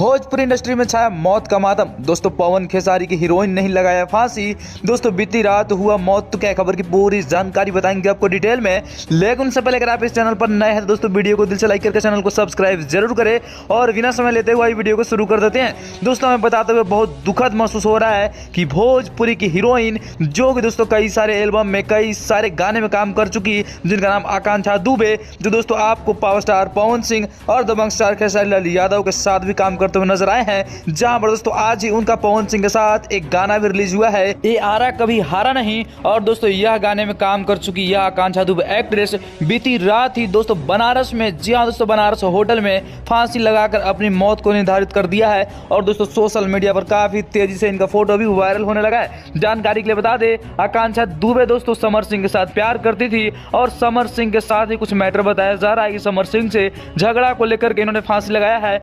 Bhojpuri industry में छाया मौत का मातम। दोस्तों पवन खेसारी की हीरोइन नहीं लगाया फांसी। दोस्तों बीती रात हुआ मौत। तो क्या खबर की पूरी जानकारी बताएंगे आपको डिटेल में। लेकिन उससे पहले अगर आप इस चैनल पर नए हैं तो दोस्तों वीडियो को दिल से लाइक करके चैनल को सब्सक्राइब जरूर करें और बिना समय लेते हुए वीडियो को शुरू कर देते हैं। दोस्तों हमें बताते हुए बहुत दुखद महसूस हो रहा है कि भोजपुरी की हीरोइन जो कि दोस्तों कई सारे एल्बम में कई सारे गाने में काम कर चुकी, जिनका नाम आकांक्षा दुबे, जो दोस्तों आपको पावर स्टार पवन सिंह और दबंग स्टार खेसारी लाल यादव के साथ भी काम करते हुए नजर आए हैं। जहां पर दोस्तों आज ही उनका पवन सिंह के साथ एक गाना भी रिलीज हुआ है, ये आरा कभी हारा नहीं। और दोस्तों यह गाने में काम कर चुकी यह आकांक्षा दुबे एक्ट्रेस बीती रात ही दोस्तों बनारस में, जी हाँ दोस्तों बनारस होटल में फांसी लगाकर अपनी मौत को निर्धारित कर दिया है। और दोस्तों सोशल मीडिया पर काफी तेजी से इनका फोटो भी वायरल होने लगा है। जानकारी के लिए बता दें, आकांक्षा दुबे दोस्तों समर सिंह के साथ प्यार करती थी और समर सिंह के साथ ही कुछ मैटर बताया जा रहा है कि समर सिंह से झगड़ा को लेकर के इन्होंने फांसी लगाया है।